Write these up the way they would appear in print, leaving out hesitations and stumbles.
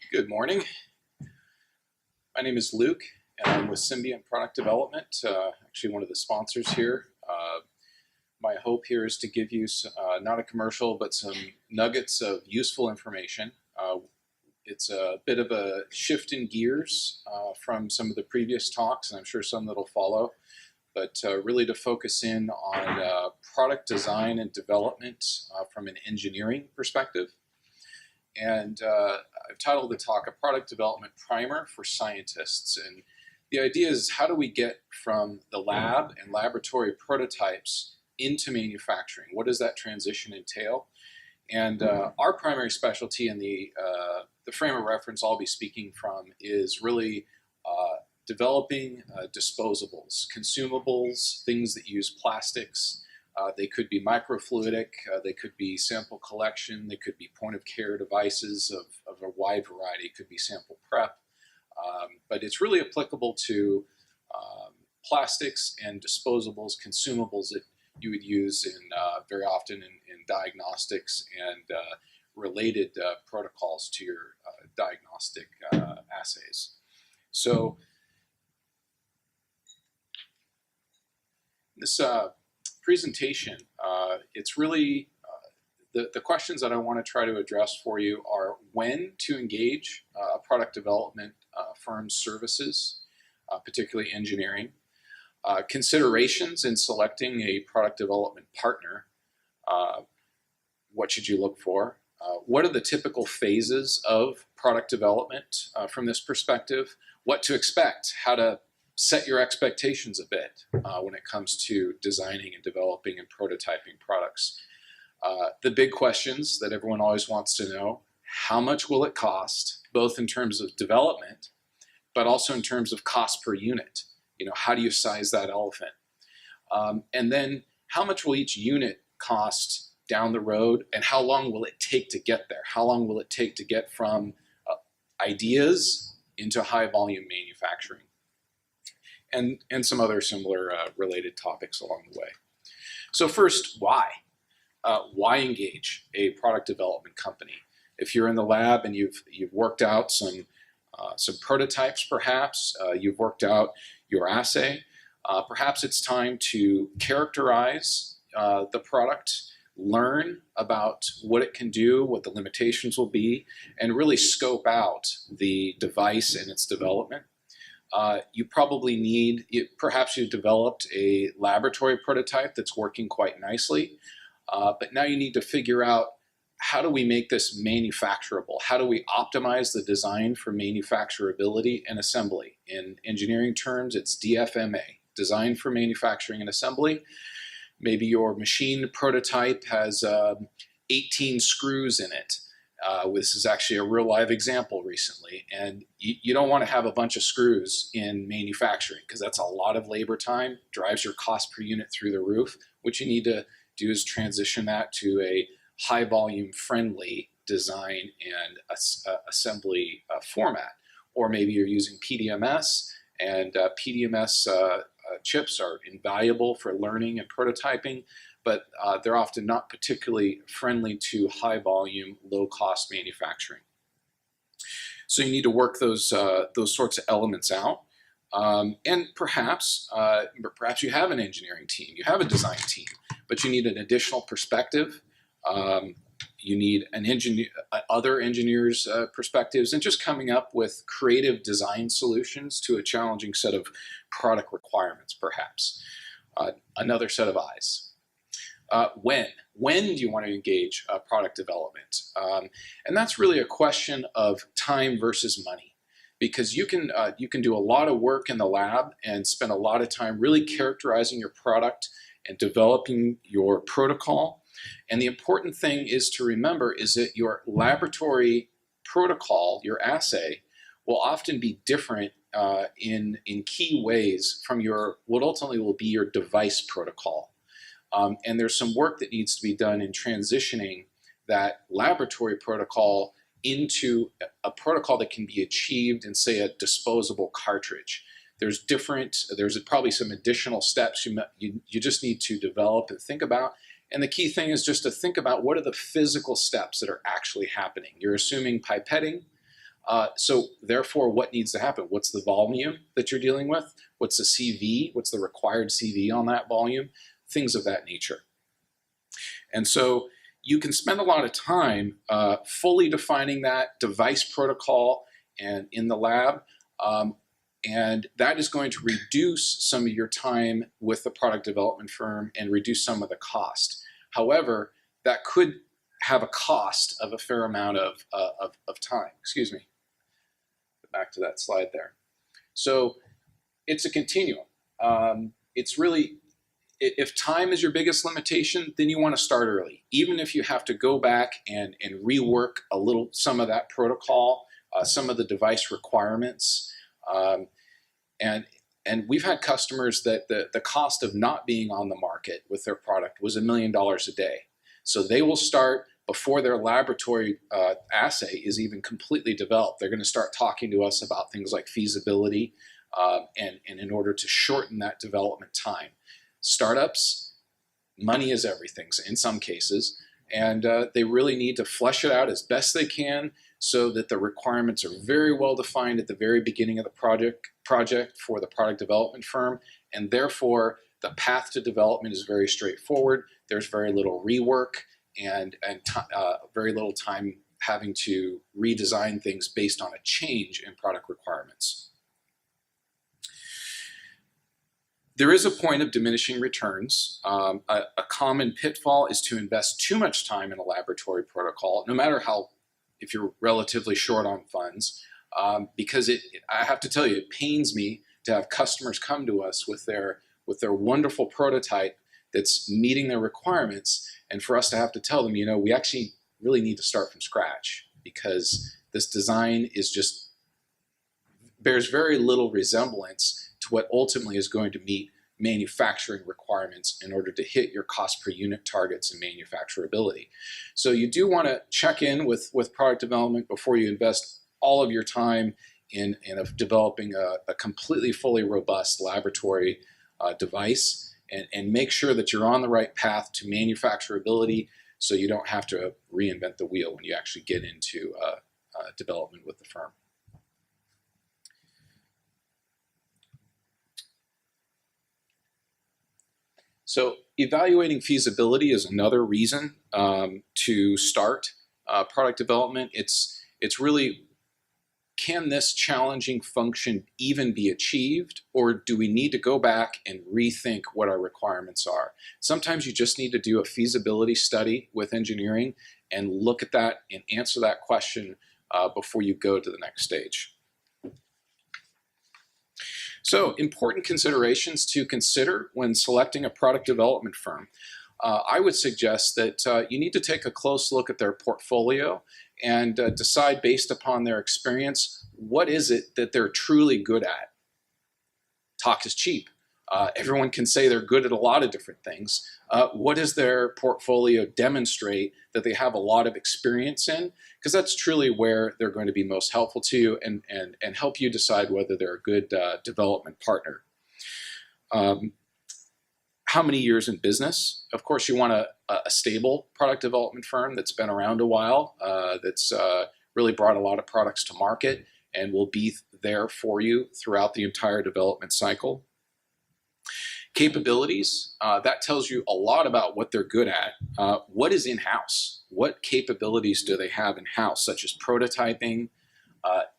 Good morning. My name is Luke, and I'm with Symbiont Product Development, actually one of the sponsors here. My hope here is to give you not a commercial, but some nuggets of useful information. It's a bit of a shift in gears from some of the previous talks, and I'm sure some that'll follow, but really to focus in on product design and development from an engineering perspective. And I've titled the talk a product development primer for scientists. And the idea is, how do we get from the lab and laboratory prototypes into manufacturing? What does that transition entail? And our primary specialty in the frame of reference I'll be speaking from is really developing disposables, consumables, things that use plastics. They could be microfluidic, they could be sample collection, they could be point of care devices of a wide variety, it could be sample prep. But it's really applicable to plastics and disposables, consumables that you would use in very often in diagnostics and related protocols to your diagnostic assays. So this presentation, it's really the questions that I want to try to address for you are when to engage a product development firm's services, particularly engineering, considerations in selecting a product development partner, what should you look for, what are the typical phases of product development from this perspective, what to expect, how to set your expectations a bit when it comes to designing and developing and prototyping products. The big questions that everyone always wants to know: how much will it cost, both in terms of development, but also in terms of cost per unit? You know, how do you size that elephant? And then how much will each unit cost down the road, and how long will it take to get there? How long will it take to get from ideas into high volume manufacturing? And some other similar related topics along the way. So first, why? Why engage a product development company? If you're in the lab and you've worked out some prototypes, perhaps you've worked out your assay, perhaps it's time to characterize the product, learn about what it can do, what the limitations will be, and really scope out the device and its development. You probably need, perhaps you've developed a laboratory prototype that's working quite nicely, but now you need to figure out, how do we make this manufacturable? How do we optimize the design for manufacturability and assembly? In engineering terms, it's DFMA, Design for Manufacturing and Assembly. Maybe your machine prototype has 18 screws in it. This is actually a real live example recently, and you don't want to have a bunch of screws in manufacturing because that's a lot of labor time, drives your cost per unit through the roof. What you need to do is transition that to a high volume friendly design and assembly format. Or maybe you're using PDMS, and PDMS chips are invaluable for learning and prototyping, but they're often not particularly friendly to high volume, low cost manufacturing. So you need to work those sorts of elements out. And perhaps you have an engineering team, you have a design team, but you need an additional perspective. You need other engineers' perspectives, and just coming up with creative design solutions to a challenging set of product requirements, perhaps. Another set of eyes. When do you want to engage product development? And that's really a question of time versus money, because you can do a lot of work in the lab and spend a lot of time really characterizing your product and developing your protocol. And the important thing is to remember is that your laboratory protocol, your assay, will often be different in key ways from what ultimately will be your device protocol. And there's some work that needs to be done in transitioning that laboratory protocol into a protocol that can be achieved in, say, a disposable cartridge. There's probably some additional steps you just need to develop and think about. And the key thing is just to think about, what are the physical steps that are actually happening. You're assuming pipetting, So therefore, what needs to happen? What's the volume that you're dealing with? What's the CV? What's the required CV on that volume? Things of that nature. And so you can spend a lot of time fully defining that device protocol and in the lab, and that is going to reduce some of your time with the product development firm and reduce some of the cost. However, that could have a cost of a fair amount of time. Excuse me. Back to that slide there. So it's a continuum. It's really, if time is your biggest limitation, then you want to start early. Even if you have to go back and rework a little, some of that protocol, some of the device requirements. And we've had customers that the cost of not being on the market with their product was $1 million a day. So they will start before their laboratory assay is even completely developed. They're going to start talking to us about things like feasibility and in order to shorten that development time. Startups, money is everything in some cases, and they really need to flesh it out as best they can so that the requirements are very well defined at the very beginning of the project for the product development firm, and therefore the path to development is very straightforward. There's very little rework and very little time having to redesign things based on a change in product requirements. There is a point of diminishing returns. A common pitfall is to invest too much time in a laboratory protocol, no matter how, if you're relatively short on funds, because I have to tell you, it pains me to have customers come to us with their wonderful prototype that's meeting their requirements, and for us to have to tell them, you know, we actually really need to start from scratch because this design is just bears very little resemblance to what ultimately is going to meet manufacturing requirements in order to hit your cost per unit targets and manufacturability. So you do want to check in with product development before you invest all of your time in developing a completely fully robust laboratory device, and make sure that you're on the right path to manufacturability so you don't have to reinvent the wheel when you actually get into development with the firm. So evaluating feasibility is another reason to start product development. It's really, can this challenging function even be achieved, or do we need to go back and rethink what our requirements are? Sometimes you just need to do a feasibility study with engineering and look at that and answer that question before you go to the next stage. So, important considerations to consider when selecting a product development firm. I would suggest that you need to take a close look at their portfolio and decide based upon their experience, what is it that they're truly good at? Talk is cheap. Everyone can say they're good at a lot of different things. What does their portfolio demonstrate that they have a lot of experience in? Because that's truly where they're going to be most helpful to you and help you decide whether they're a good development partner. How many years in business? Of course, you want a stable product development firm that's been around a while, that's really brought a lot of products to market and will be there for you throughout the entire development cycle. Capabilities, that tells you a lot about what they're good at. What is in-house? What capabilities do they have in-house, such as prototyping,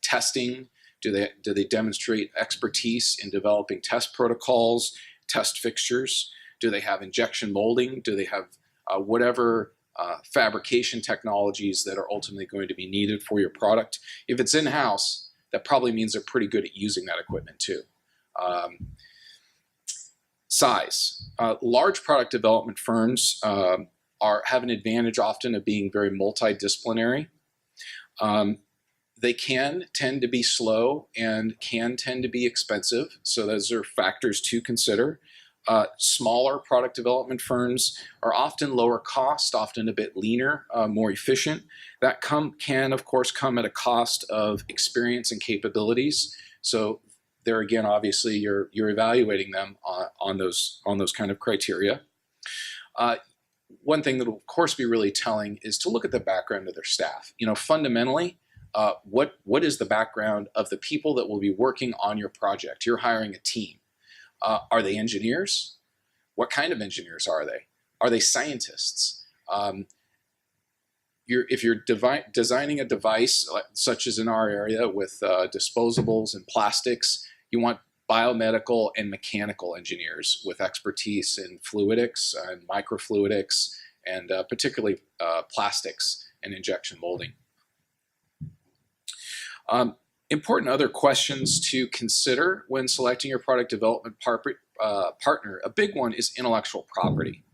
testing? Do they demonstrate expertise in developing test protocols, test fixtures? Do they have injection molding? Do they have whatever fabrication technologies that are ultimately going to be needed for your product? If it's in-house, that probably means they're pretty good at using that equipment too. Size. Large product development firms have an advantage often of being very multidisciplinary. They can tend to be slow and can tend to be expensive, so those are factors to consider. Smaller product development firms are often lower cost, often a bit leaner, more efficient. That can of course come at a cost of experience and capabilities. So there again, obviously, you're evaluating them on those kind of criteria. One thing that will of course be really telling is to look at the background of their staff. You know, fundamentally, what is the background of the people that will be working on your project? You're hiring a team. Are they engineers? What kind of engineers are they? Are they scientists? If you're designing a device, such as in our area with disposables and plastics, you want biomedical and mechanical engineers with expertise in fluidics and microfluidics, and particularly plastics and injection molding. Important other questions to consider when selecting your product development partner. A big one is intellectual property.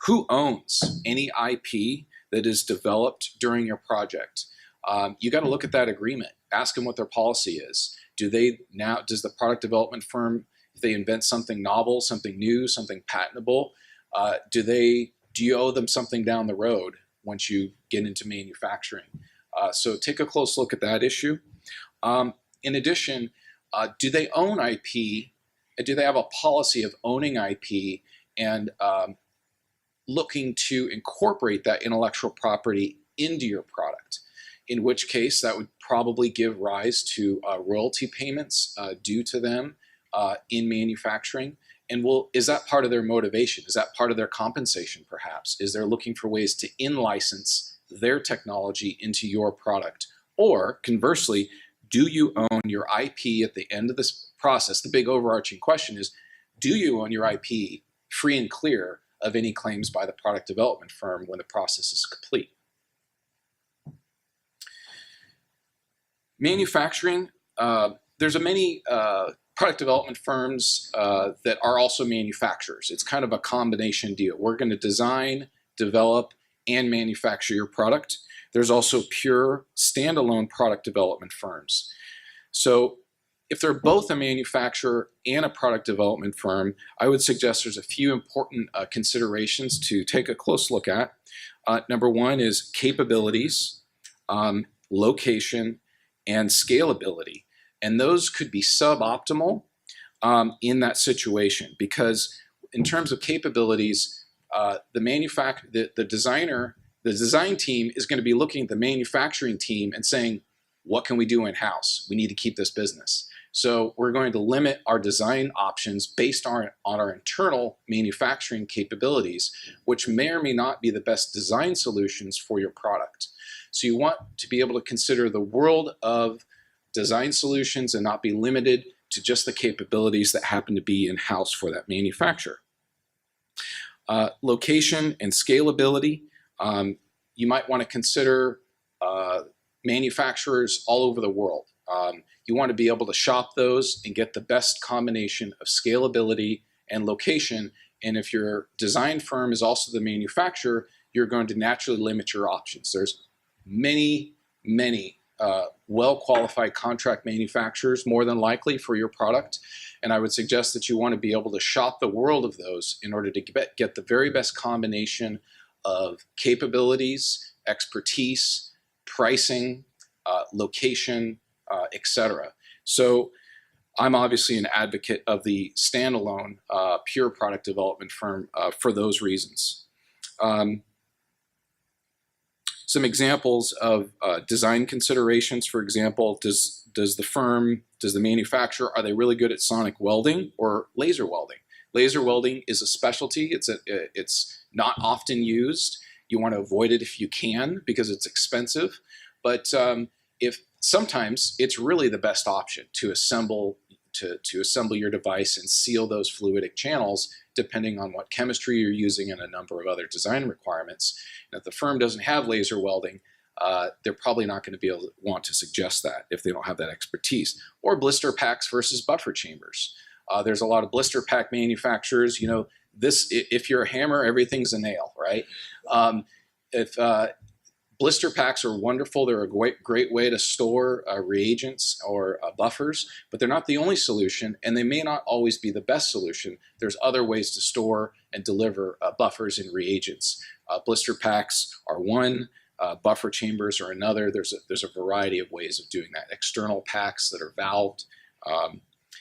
Who owns any IP that is developed during your project? You got to look at that agreement. Ask them what their policy is. Does the product development firm, if they invent something novel, something new, something patentable, do you owe them something down the road once you get into manufacturing? So take a close look at that issue. In addition, do they own IP? Do they have a policy of owning IP and looking to incorporate that intellectual property into your product? In which case, that would probably give rise to royalty payments due to them in manufacturing. And is that part of their motivation? Is that part of their compensation, perhaps? Is they're looking for ways to in-license their technology into your product? Or conversely, do you own your IP at the end of this process? The big overarching question is, do you own your IP free and clear of any claims by the product development firm when the process is complete? Manufacturing, there's many product development firms that are also manufacturers. It's kind of a combination deal. We're going to design, develop, and manufacture your product. There's also pure standalone product development firms. So if they're both a manufacturer and a product development firm, I would suggest there's a few important considerations to take a close look at. Number one is capabilities, location, and scalability. And those could be suboptimal in that situation, because in terms of capabilities, the design team is going to be looking at the manufacturing team and saying, what can we do in-house? We need to keep this business. So we're going to limit our design options based on our internal manufacturing capabilities, which may or may not be the best design solutions for your product. So you want to be able to consider the world of design solutions and not be limited to just the capabilities that happen to be in-house for that manufacturer. Location and scalability. You might want to consider manufacturers all over the world. You want to be able to shop those and get the best combination of scalability and location. And if your design firm is also the manufacturer, you're going to naturally limit your options. There's many well-qualified contract manufacturers, more than likely, for your product. And I would suggest that you want to be able to shop the world of those in order to get the very best combination of capabilities, expertise, pricing, location, etc. So I'm obviously an advocate of the standalone pure product development firm for those reasons. Some examples of design considerations, for example, does the manufacturer, are they really good at sonic welding or laser welding? Laser welding is a specialty. It's not often used. You want to avoid it if you can because it's expensive. But sometimes it's really the best option to assemble your device and seal those fluidic channels, depending on what chemistry you're using and a number of other design requirements. And if the firm doesn't have laser welding, they're probably not going to be able to want to suggest that if they don't have that expertise. Or blister packs versus buffer chambers. There's a lot of blister pack manufacturers. You know, if you're a hammer, everything's a nail, right? Blister packs are wonderful. They're a great way to store reagents or buffers, but they're not the only solution, and they may not always be the best solution. There's other ways to store and deliver buffers and reagents. Blister packs are one, buffer chambers are another. There's a variety of ways of doing that. External packs that are valved.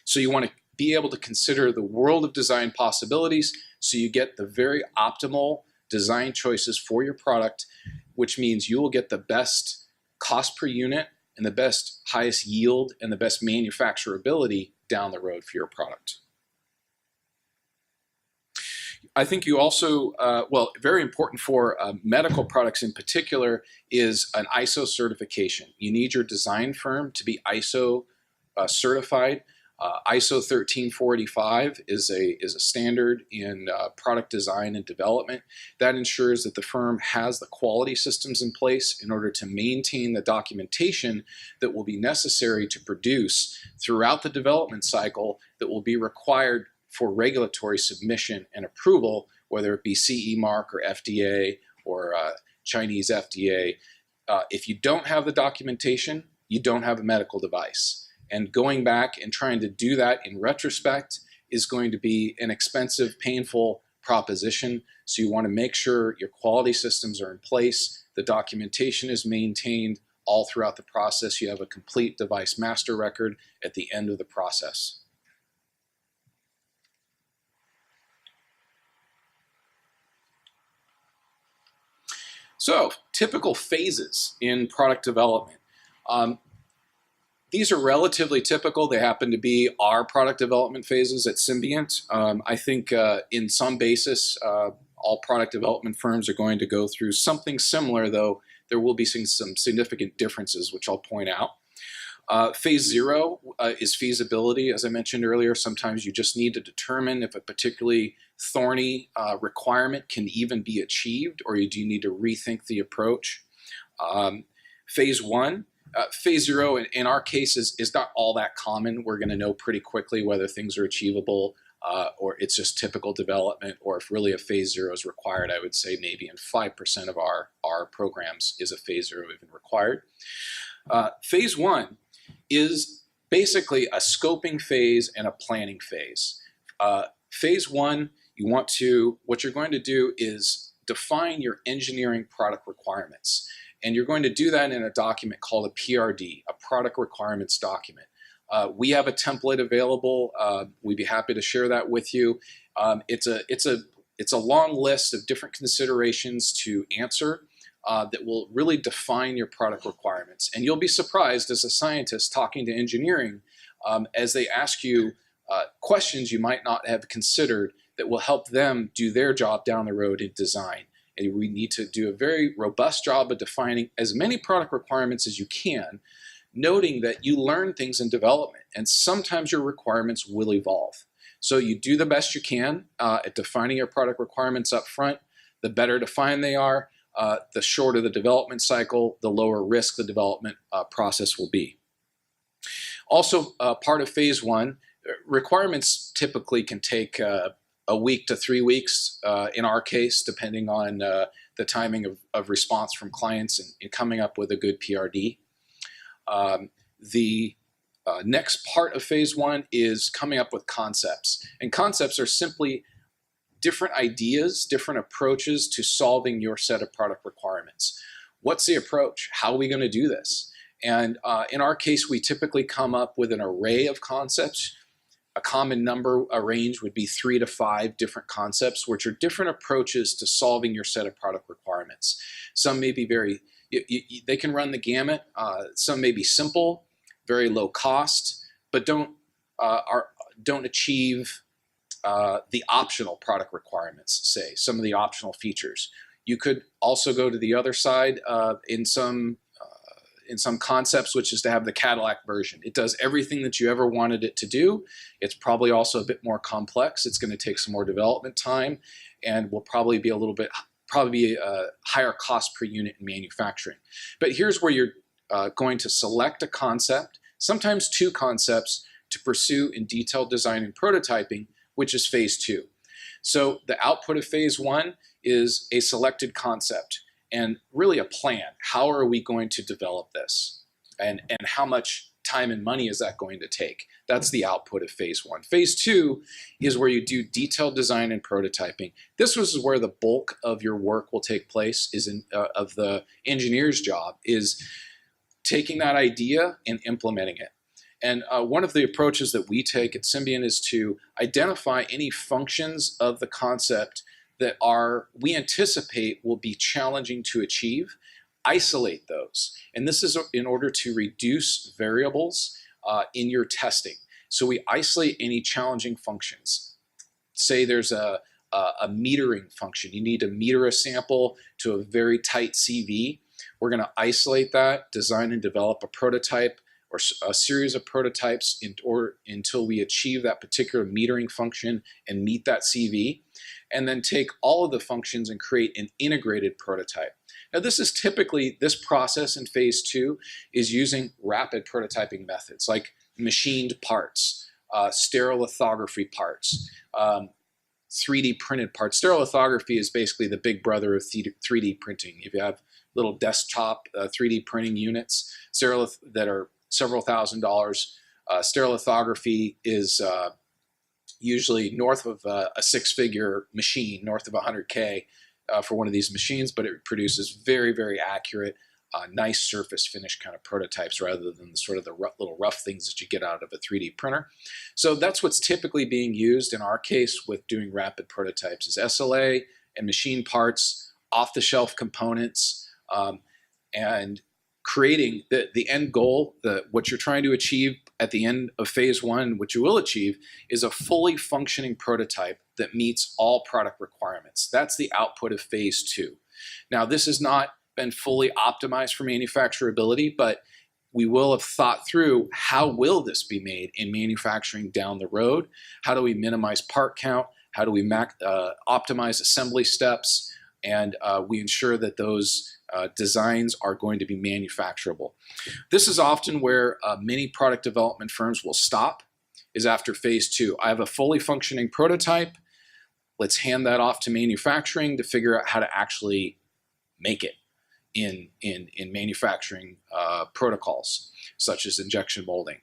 So you want to be able to consider the world of design possibilities so you get the very optimal design choices for your product, which means you will get the best cost per unit and the best, highest yield and the best manufacturability down the road for your product. I think you also, well, very important for medical products in particular is an ISO certification. You need your design firm to be ISO certified. ISO 13485 is a standard in product design and development that ensures that the firm has the quality systems in place in order to maintain the documentation that will be necessary to produce throughout the development cycle that will be required for regulatory submission and approval, whether it be CE mark or FDA or Chinese FDA. If you don't have the documentation, you don't have a medical device. And going back and trying to do that in retrospect is going to be an expensive, painful proposition. So you want to make sure your quality systems are in place, the documentation is maintained all throughout the process. You have a complete device master record at the end of the process. So, typical phases in product development. These are relatively typical. They happen to be our product development phases at Symbiont. I think in some basis, all product development firms are going to go through something similar, though there will be some significant differences, which I'll point out. Phase 0 is feasibility. As I mentioned earlier, sometimes you just need to determine if a particularly thorny requirement can even be achieved, or you do need to rethink the approach. Phase 1, Phase 0 in our case is not all that common. We're going to know pretty quickly whether things are achievable or it's just typical development, or if really a Phase 0 is required. I would say maybe in 5% of our programs is a Phase 0 even required. Phase 1 is basically a scoping phase and a planning phase. Phase 1, what you're going to do is define your engineering product requirements. And you're going to do that in a document called a PRD, a product requirements document. We have a template available. We'd be happy to share that with you. It's a long list of different considerations to answer that will really define your product requirements. And you'll be surprised as a scientist talking to engineering as they ask you questions you might not have considered that will help them do their job down the road in design. And we need to do a very robust job of defining as many product requirements as you can, noting that you learn things in development, and sometimes your requirements will evolve. So you do the best you can at defining your product requirements up front. The better defined they are, the shorter the development cycle, the lower risk the development process will be. Also, part of Phase 1, requirements typically can take a week to 3 weeks in our case, depending on the timing of response from clients and coming up with a good PRD. The next part of Phase 1 is coming up with concepts. And concepts are simply different ideas, different approaches to solving your set of product requirements. What's the approach? How are we going to do this? And in our case, we typically come up with an array of concepts. A common number, a range would be 3 to 5 different concepts, which are different approaches to solving your set of product requirements. Some may be they can run the gamut. Some may be simple, very low cost, but don't achieve the optional product requirements, say, some of the optional features. You could also go to the other side in some concepts, which is to have the Cadillac version. It does everything that you ever wanted it to do. It's probably also a bit more complex. It's going to take some more development time and will probably be a higher cost per unit in manufacturing. But here's where you're going to select a concept, sometimes 2 concepts, to pursue in detailed design and prototyping, which is Phase 2. So the output of Phase 1 is a selected concept and really a plan. How are we going to develop this? And how much time and money is that going to take? That's the output of Phase 1. Phase 2 is where you do detailed design and prototyping. This is where the bulk of your work will take place, of the engineer's job, is taking that idea and implementing it. And one of the approaches that we take at Symbiont is to identify any functions of the concept that we anticipate will be challenging to achieve, isolate those. And this is in order to reduce variables in your testing. So we isolate any challenging functions. Say there's a metering function. You need to meter a sample to a very tight CV. We're going to isolate that, design and develop a prototype or a series of prototypes until we achieve that particular metering function and meet that CV, and then take all of the functions and create an integrated prototype. Now this process in phase 2 is using rapid prototyping methods like machined parts, stereolithography parts, 3D printed parts. Stereolithography is basically the big brother of 3D printing. If you have little desktop 3D printing units that are several $1,000s, stereolithography is usually north of a 6-figure machine, north of 100K for one of these machines, but it produces very, very accurate, nice surface finish kind of prototypes rather than the little rough things that you get out of a 3D printer. So that's what's typically being used in our case with doing rapid prototypes is SLA and machine parts, off-the-shelf components, and creating the end goal, what you're trying to achieve at the end of phase 1, what you will achieve, is a fully functioning prototype that meets all product requirements. That's the output of phase 2. Now, this has not been fully optimized for manufacturability, but we will have thought through how will this be made in manufacturing down the road? How do we minimize part count? How do we optimize assembly steps? And we ensure that those designs are going to be manufacturable. This is often where many product development firms will stop, is after phase 2. I have a fully functioning prototype. Let's hand that off to manufacturing to figure out how to actually make it in manufacturing protocols, such as injection molding.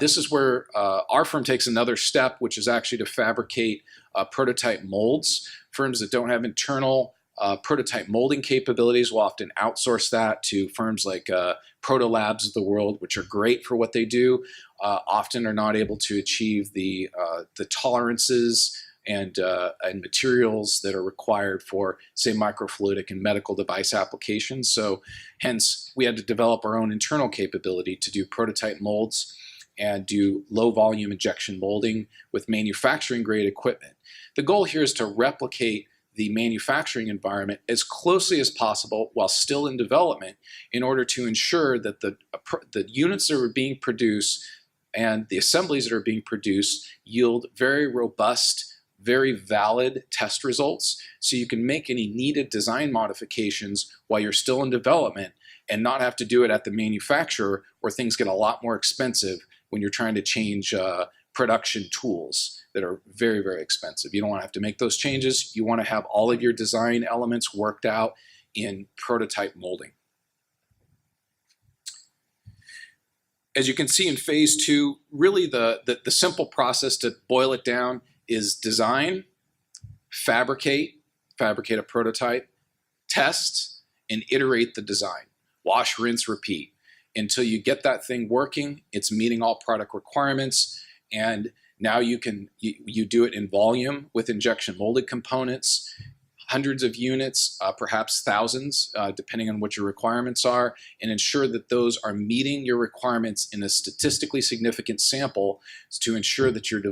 This is where our firm takes another step, which is actually to fabricate prototype molds. Firms that don't have internal prototype molding capabilities will often outsource that to firms like Proto Labs of the world, which are great for what they do, often are not able to achieve the tolerances and materials that are required for, say, microfluidic and medical device applications. So hence, we had to develop our own internal capability to do prototype molds and do low volume injection molding with manufacturing grade equipment. The goal here is to replicate the manufacturing environment as closely as possible while still in development in order to ensure that the units that are being produced and the assemblies that are being produced yield very robust, very valid test results, so you can make any needed design modifications while you're still in development and not have to do it at the manufacturer where things get a lot more expensive when you're trying to change production tools that are very, very expensive. You don't want to have to make those changes. You want to have all of your design elements worked out in prototype molding. As you can see in phase 2, really the simple process, to boil it down, is design, fabricate a prototype, test, and iterate the design. Wash, rinse, repeat until you get that thing working, it's meeting all product requirements, and now you do it in volume with injection molded components, hundreds of units, perhaps thousands, depending on what your requirements are, and ensure that those are meeting your requirements in a statistically significant sample to ensure that your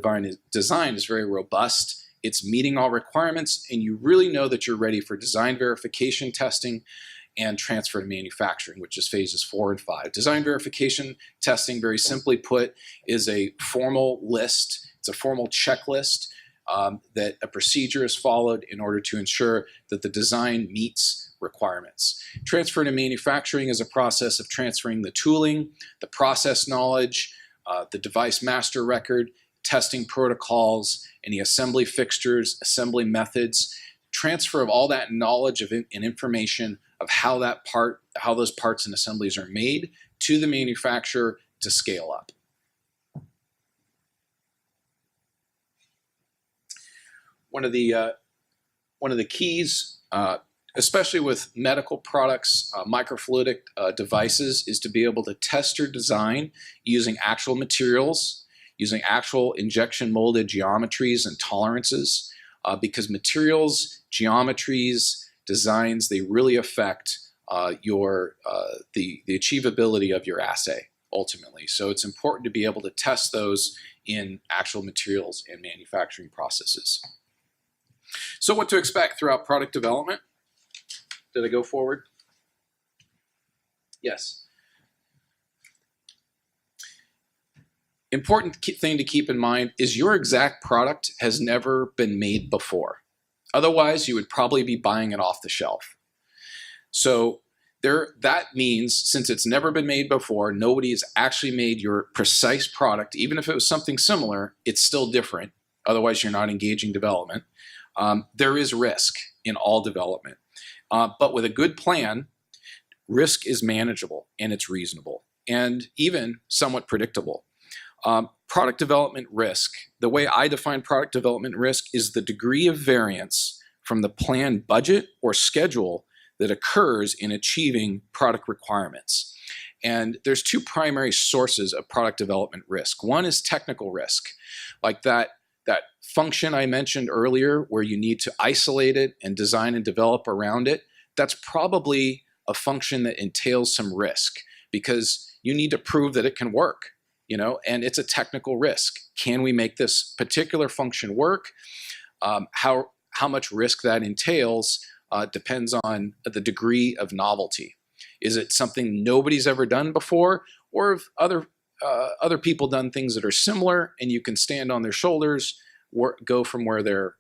design is very robust, it's meeting all requirements, and you really know that you're ready for design verification testing and transfer to manufacturing, which is phases 4 and 5. Design verification testing, very simply put, is a formal list. It's a formal checklist that a procedure is followed in order to ensure that the design meets requirements. Transfer to manufacturing is a process of transferring the tooling, the process knowledge, the device master record, testing protocols, any assembly fixtures, assembly methods, transfer of all that knowledge and information of how those parts and assemblies are made to the manufacturer to scale up. One of the keys, especially with medical products, microfluidic devices, is to be able to test your design using actual materials, using actual injection molded geometries and tolerances, because materials, geometries, designs, they really affect the achievability of your assay ultimately. So it's important to be able to test those in actual materials and manufacturing processes. So what to expect throughout product development? Did I go forward? Yes. Important thing to keep in mind is your exact product has never been made before. Otherwise, you would probably be buying it off the shelf. So that means since it's never been made before, nobody has actually made your precise product. Even if it was something similar, it's still different. Otherwise, you're not engaging development. There is risk in all development. But with a good plan, risk is manageable and it's reasonable and even somewhat predictable. Product development risk, the way I define product development risk is the degree of variance from the planned budget or schedule that occurs in achieving product requirements. And there's two primary sources of product development risk. One is technical risk, like that function I mentioned earlier where you need to isolate it and design and develop around it. That's probably a function that entails some risk because you need to prove that it can work, and it's a technical risk. Can we make this particular function work? How much risk that entails depends on the degree of novelty. Is it something nobody's ever done before, or have other people done things that are similar and you can stand on their shoulders, go from where they're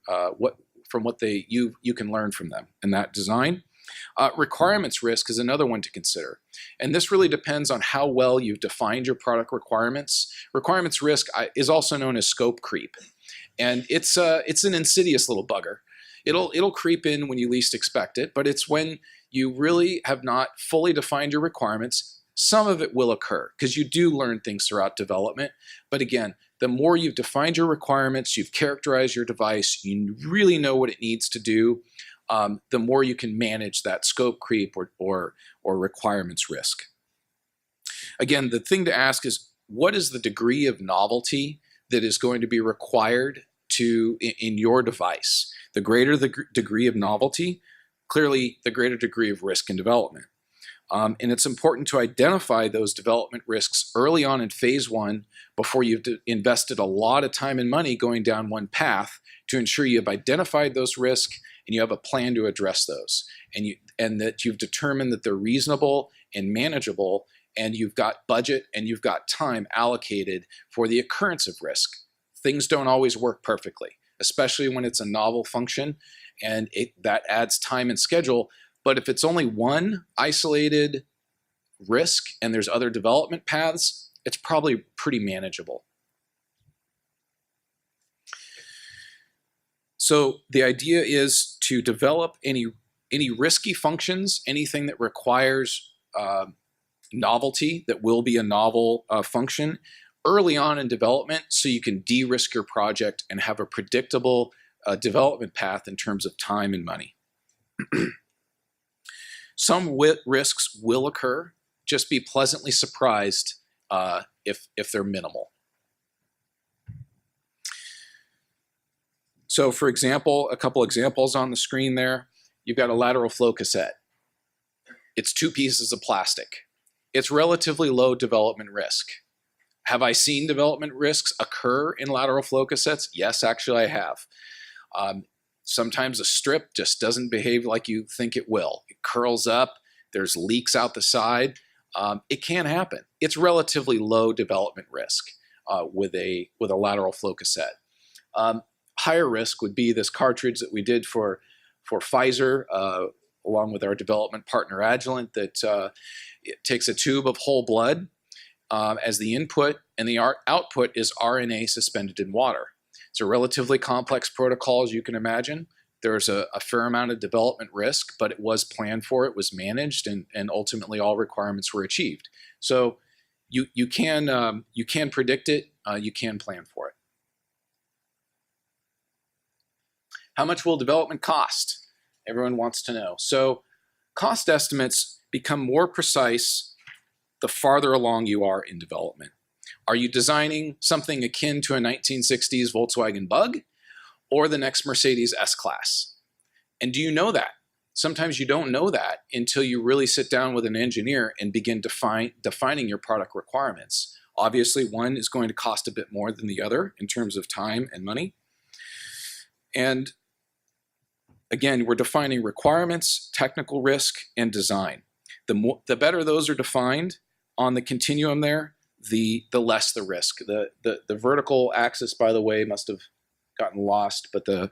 you can learn from them in that design. Requirements risk is another one to consider. And this really depends on how well you've defined your product requirements. Requirements risk is also known as scope creep. And it's an insidious little bugger. It'll creep in when you least expect it, but it's when you really have not fully defined your requirements. Some of it will occur because you do learn things throughout development. But again, the more you've defined your requirements, you've characterized your device, you really know what it needs to do, the more you can manage that scope creep or requirements risk. Again, the thing to ask is, what is the degree of novelty that is going to be required in your device? The greater the degree of novelty, clearly the greater degree of risk in development. And it's important to identify those development risks early on in phase one before you've invested a lot of time and money going down one path to ensure you've identified those risks and you have a plan to address those, and that you've determined that they're reasonable and manageable, and you've got budget and you've got time allocated for the occurrence of risk. Things don't always work perfectly, especially when it's a novel function, and that adds time and schedule. But if it's only one isolated risk and there's other development paths, it's probably pretty manageable. So the idea is to develop any risky functions, anything that requires novelty, that will be a novel function, early on in development so you can de-risk your project and have a predictable development path in terms of time and money. Some risks will occur. Just be pleasantly surprised if they're minimal. So for example, a couple examples on the screen there. You've got a lateral flow cassette. It's 2 pieces of plastic. It's relatively low development risk. Have I seen development risks occur in lateral flow cassettes? Yes, actually I have. Sometimes a strip just doesn't behave like you think it will. It curls up, there's leaks out the side. It can happen. It's relatively low development risk with a lateral flow cassette. Higher risk would be this cartridge that we did for Pfizer, along with our development partner Agilent, that it takes a tube of whole blood as the input, and the output is RNA suspended in water. It's a relatively complex protocol, as you can imagine. There's a fair amount of development risk, but it was planned for, it was managed, and ultimately all requirements were achieved. So you can predict it, you can plan for it. How much will development cost? Everyone wants to know. So cost estimates become more precise the farther along you are in development. Are you designing something akin to a 1960s Volkswagen Bug or the next Mercedes S-Class? And do you know that? Sometimes you don't know that until you really sit down with an engineer and begin defining your product requirements. Obviously, one is going to cost a bit more than the other in terms of time and money. And again, we're defining requirements, technical risk, and design. The better those are defined on the continuum there, the less the risk. The vertical axis, by the way, must have gotten lost, but the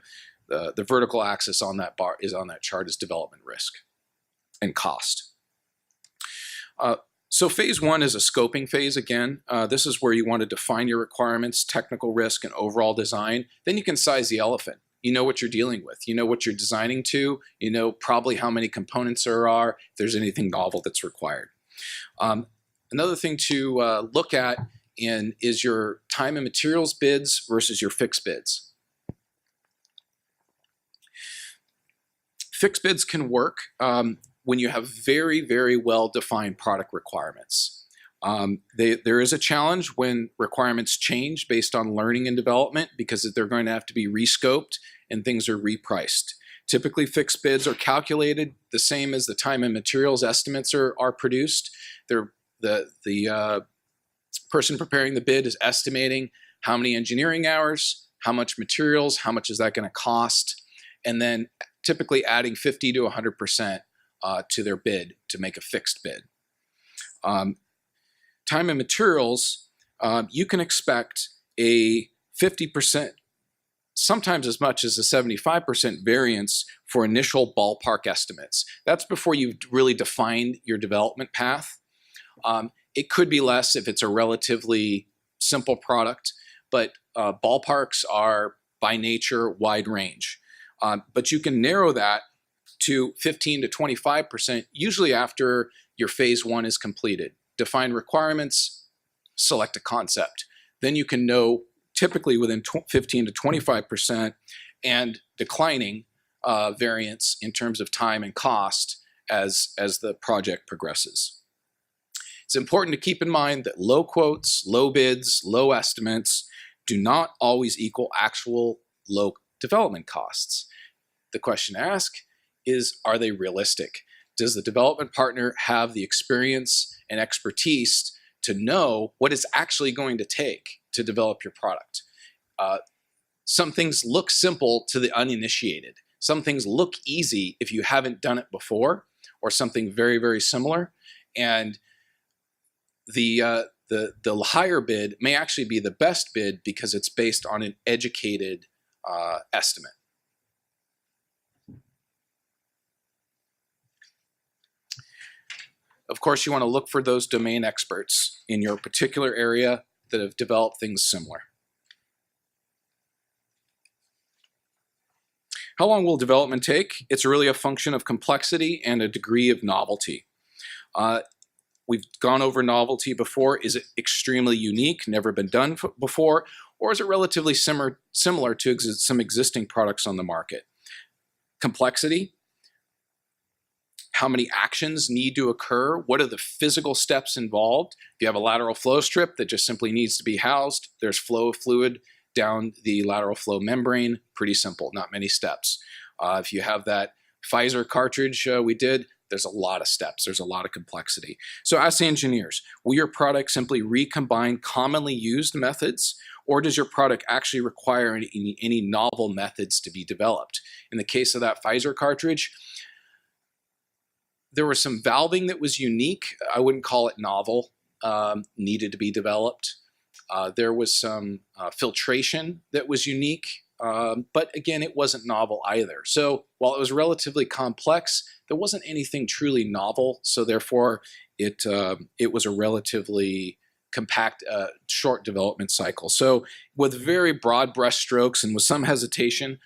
vertical axis on that bar is on that chart is development risk and cost. So phase one is a scoping phase again. This is where you want to define your requirements, technical risk, and overall design. Then you can size the elephant. You know what you're dealing with. You know what you're designing to. You know probably how many components there are, if there's anything novel that's required. Another thing to look at is your time and materials bids versus your fixed bids. Fixed bids can work when you have very, very well-defined product requirements. There is a challenge when requirements change based on learning and development because they're going to have to be rescoped and things are repriced. Typically, fixed bids are calculated the same as the time and materials estimates are produced. The person preparing the bid is estimating how many engineering hours, how much materials, how much is that going to cost, and then typically adding 50 to 100% to their bid to make a fixed bid. Time and materials, you can expect a 50%, sometimes as much as a 75% variance for initial ballpark estimates. That's before you've really defined your development path. It could be less if it's a relatively simple product, but ballparks are by nature wide range. But you can narrow that to 15 to 25%, usually after your phase one is completed. Define requirements, select a concept. Then you can know typically within 15 to 25% and declining variance in terms of time and cost as the project progresses. It's important to keep in mind that low quotes, low bids, low estimates do not always equal actual low development costs. The question to ask is, are they realistic? Does the development partner have the experience and expertise to know what it's actually going to take to develop your product? Some things look simple to the uninitiated. Some things look easy if you haven't done it before, or something very, very similar. And the higher bid may actually be the best bid because it's based on an educated estimate. Of course, you want to look for those domain experts in your particular area that have developed things similar. How long will development take? It's really a function of complexity and a degree of novelty. We've gone over novelty before. Is it extremely unique, never been done before, or is it relatively similar to some existing products on the market? Complexity. How many actions need to occur? What are the physical steps involved? If you have a lateral flow strip that just simply needs to be housed, there's flow of fluid down the lateral flow membrane. Pretty simple, not many steps. If you have that Pfizer cartridge we did, there's a lot of steps. There's a lot of complexity. So as engineers, will your product simply recombine commonly used methods, or does your product actually require any novel methods to be developed? In the case of that Pfizer cartridge, there was some valving that was unique. I wouldn't call it novel, needed to be developed. There was some filtration that was unique, but again, it wasn't novel either. So while it was relatively complex, there wasn't anything truly novel. So therefore, it was a relatively compact, short development cycle. So with very broad brush strokes and with some hesitation,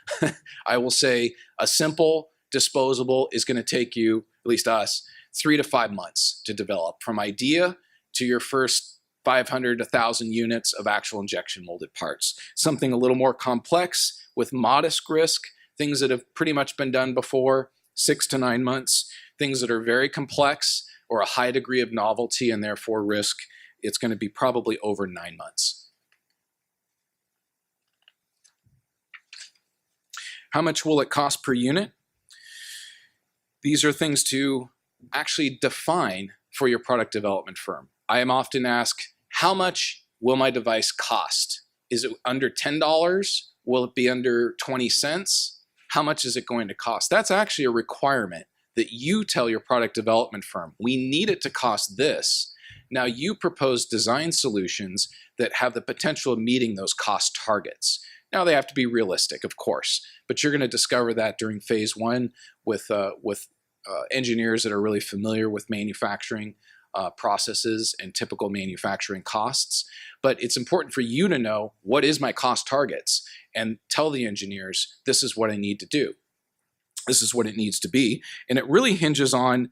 I will say a simple disposable is going to take you, at least us, 3 to 5 months to develop, from idea to your first 500 to 1,000 units of actual injection molded parts. Something a little more complex with modest risk, things that have pretty much been done before, 6 to 9 months. Things that are very complex or a high degree of novelty and therefore risk, it's going to be probably over 9 months. How much will it cost per unit? These are things to actually define for your product development firm. I am often asked, how much will my device cost? Is it under $10? Will it be under 20 cents? How much is it going to cost? That's actually a requirement that you tell your product development firm. We need it to cost this. Now you propose design solutions that have the potential of meeting those cost targets. Now they have to be realistic, of course, but you're going to discover that during phase one with engineers that are really familiar with manufacturing processes and typical manufacturing costs. But it's important for you to know, what is my cost targets, and tell the engineers, this is what I need to do. This is what it needs to be. And it really hinges on,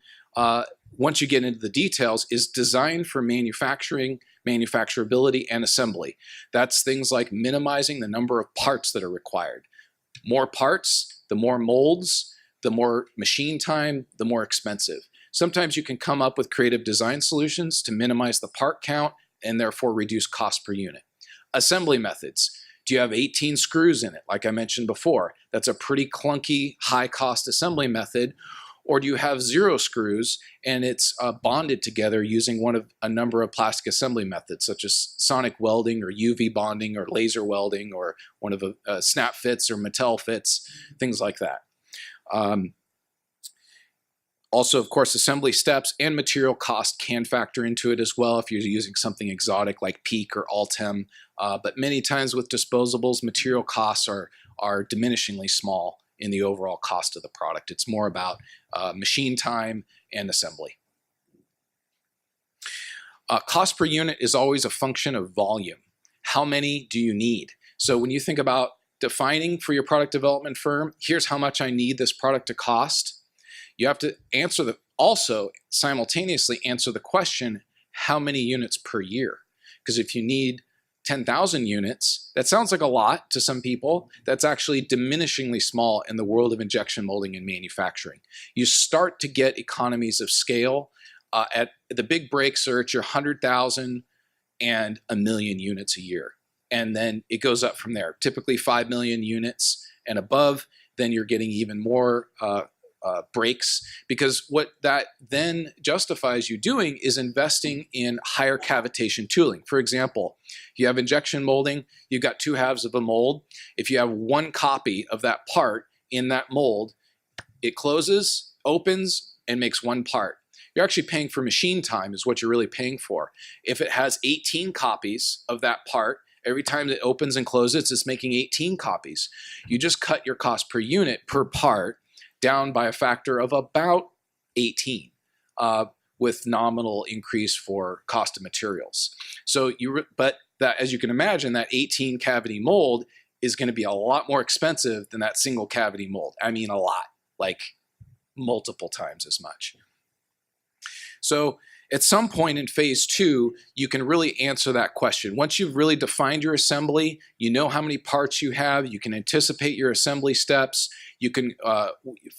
once you get into the details, is design for manufacturing, manufacturability, and assembly. That's things like minimizing the number of parts that are required. More parts, the more molds, the more machine time, the more expensive. Sometimes you can come up with creative design solutions to minimize the part count and therefore reduce cost per unit. Assembly methods. Do you have 18 screws in it, like I mentioned before? That's a pretty clunky, high-cost assembly method. Or do you have 0 screws and it's bonded together using one of a number of plastic assembly methods, such as sonic welding or UV bonding or laser welding, or one of the snap fits or Mattel fits, things like that. Also, of course, assembly steps and material cost can factor into it as well if you're using something exotic like PEEK or Altem. But many times with disposables, material costs are diminishingly small in the overall cost of the product. It's more about machine time and assembly. Cost per unit is always a function of volume. How many do you need? So when you think about defining for your product development firm, here's how much I need this product to cost, you have to also simultaneously answer the question, how many units per year? Because if you need 10,000 units, that sounds like a lot to some people. That's actually diminishingly small in the world of injection molding and manufacturing. You start to get economies of scale. At the big breaks are at your 100,000 and 1 million units a year. And then it goes up from there. Typically 5 million units and above, then you're getting even more breaks, because what that then justifies you doing is investing in higher cavitation tooling. For example, you have injection molding, you've got 2 halves of a mold. If you have 1 copy of that part in that mold, it closes, opens, and makes 1 part. You're actually paying for machine time is what you're really paying for. If it has 18 copies of that part, every time it opens and closes, it's making 18 copies. You just cut your cost per unit per part down by a factor of about 18, with nominal increase for cost of materials. So but that, as you can imagine, that 18 cavity mold is going to be a lot more expensive than that single cavity mold. I mean, a lot, like multiple times as much. So at some point in phase 2, you can really answer that question. Once you've really defined your assembly, you know how many parts you have, you can anticipate your assembly steps, you can,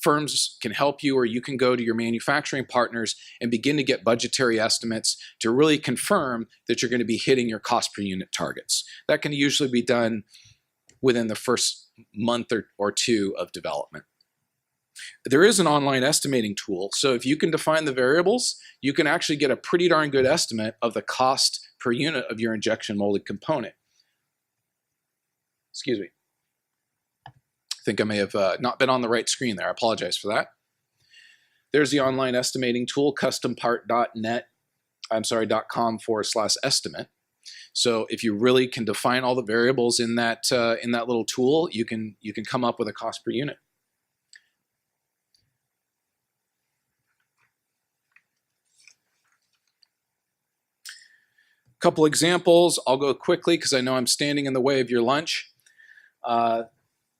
firms can help you, or you can go to your manufacturing partners and begin to get budgetary estimates to really confirm that you're going to be hitting your cost per unit targets. That can usually be done within the first month or 2 of development. There is an online estimating tool, so if you can define the variables, you can actually get a pretty darn good estimate of the cost per unit of your injection molded component. Excuse me. I think I may have not been on the right screen there. I apologize for that. There's the online estimating tool, custompart.com/estimate. So if you really can define all the variables in that little tool, you can come up with a cost per unit. Couple examples. I'll go quickly because I know I'm standing in the way of your lunch. That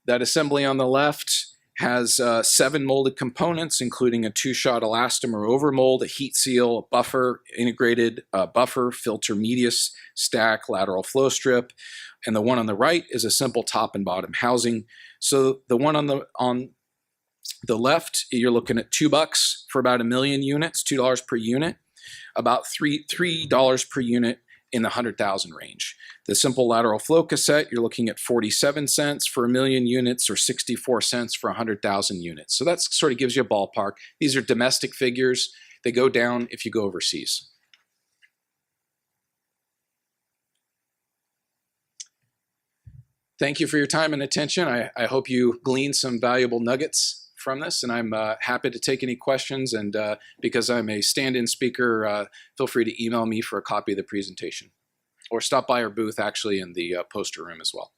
assembly on the left has 7 molded components, including a 2-shot elastomer overmold, a heat seal, a buffer, integrated buffer, filter media stack, lateral flow strip, and the one on the right is a simple top and bottom housing. So the one on the left, you're looking at $2 for about 1 million units, $2 per unit, about $3 per unit in the 100,000 range. The simple lateral flow cassette, you're looking at 47 cents for 1 million units or 64 cents for 100,000 units. So that sort of gives you a ballpark. These are domestic figures. They go down if you go overseas. Thank you for your time and attention. I hope you gleaned some valuable nuggets from this, and I'm happy to take any questions. And because I'm a stand-in speaker, feel free to email me for a copy of the presentation, or stop by our booth actually in the poster room as well.